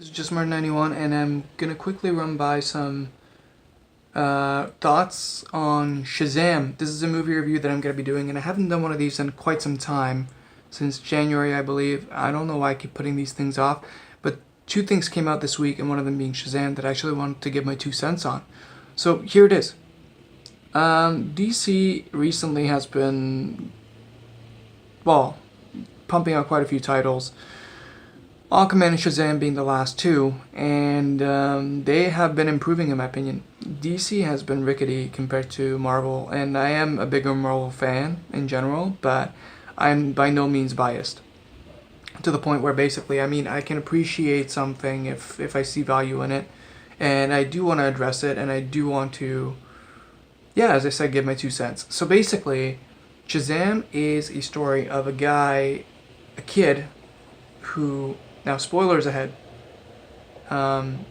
This is just Martin91, and I'm gonna quickly run by some thoughts on Shazam. This is a movie review that I'm gonna be doing, and I haven't done one of these in quite some time, since January, I believe. I don't know why I keep putting these things off, but two things came out this week, and one of them being Shazam, that I actually wanted to give my 2 cents on. So here it is. DC recently has been, well, pumping out quite a few titles. Aquaman and Shazam being the last two, and they have been improving in my opinion. DC has been rickety compared to Marvel, and I am a bigger Marvel fan in general, but I'm by no means biased. To the point where basically, I can appreciate something if I see value in it, and I do want to address it, and I do want to, yeah, as I said, give my 2 cents. So basically, Shazam is a story of a guy, a kid, who... Now, spoilers ahead. I'm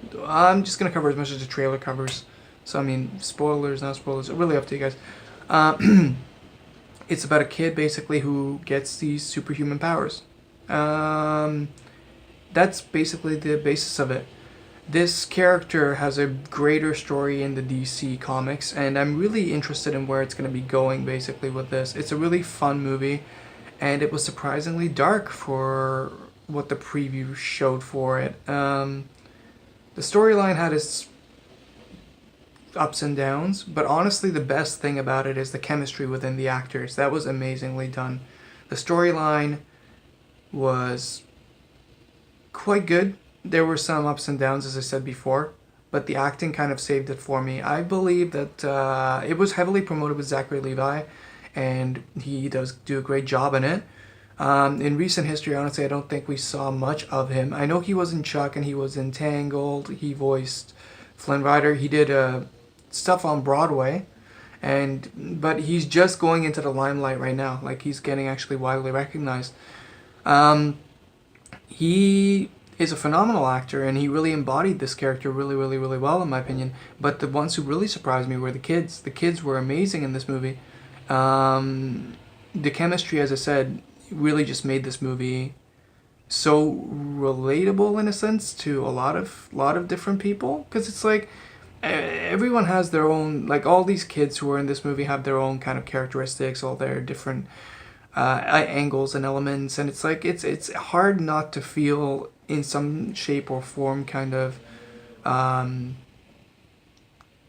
just going to cover as much as the trailer covers. So, spoilers, not spoilers. Really up to you guys. It's about a kid, basically, who gets these superhuman powers. That's basically the basis of it. This character has a greater story in the DC comics, and I'm really interested in where it's going to be going, basically, with this. It's a really fun movie, and it was surprisingly dark for what the preview showed for it. The storyline had its ups and downs, but honestly the best thing about it is the chemistry within the actors. That was amazingly done. The storyline was quite good. There were some ups and downs, as I said before, but the acting kind of saved it for me. I believe that it was heavily promoted with Zachary Levi, and he does do a great job in it. In recent history, honestly, I don't think we saw much of him. I know he was in Chuck and he was in Tangled. He voiced Flynn Rider. He did stuff on Broadway, but he's just going into the limelight right now. Like, he's getting actually widely recognized. He is a phenomenal actor, and he really embodied this character really, really, really well, in my opinion. But the ones who really surprised me were the kids. The kids were amazing in this movie. The chemistry, as I said, really just made this movie so relatable in a sense to a lot of different people, because it's like everyone has their own, like, all these kids who are in this movie have their own kind of characteristics, all their different angles and elements, and it's like it's hard not to feel in some shape or form kind of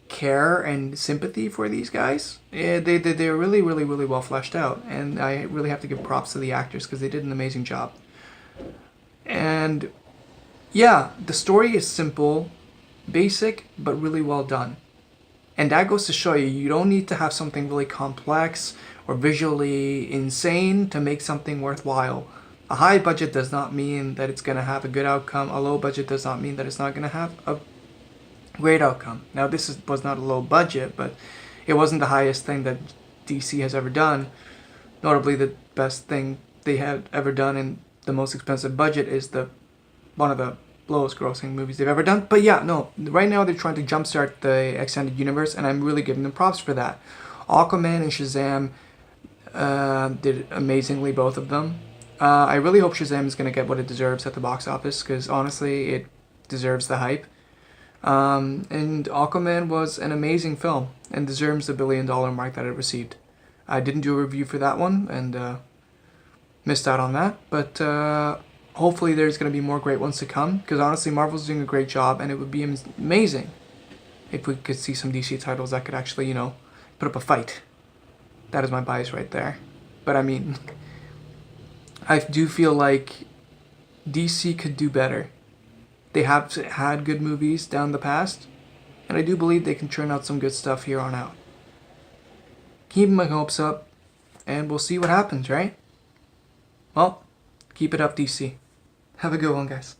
care and sympathy for these guys. They're really, really, really well fleshed out, and I really have to give props to the actors because they did an amazing job. And yeah, the story is simple, basic, but really well done. And that goes to show you, you don't need to have something really complex or visually insane to make something worthwhile. A high budget does not mean that it's going to have a good outcome. A low budget does not mean that it's not going to have a great outcome. Now, this was not a low budget, but it wasn't the highest thing that DC has ever done. Notably, the best thing they had ever done in the most expensive budget is one of the lowest grossing movies they've ever done. But yeah, no, right now they're trying to jumpstart the extended universe, and I'm really giving them props for that. Aquaman and Shazam did amazingly, both of them. I really hope Shazam is going to get what it deserves at the box office, because honestly, it deserves the hype. And Aquaman was an amazing film and deserves the $1 billion mark that it received. I didn't do a review for that one, and missed out on that, but hopefully there's going to be more great ones to come, because honestly Marvel's doing a great job, and it would be amazing if we could see some DC titles that could actually, put up a fight. That is my bias right there. But I do feel like DC could do better. They have had good movies down the past, and I do believe they can churn out some good stuff here on out. Keeping my hopes up, and we'll see what happens, right? Well, keep it up, DC. Have a good one, guys.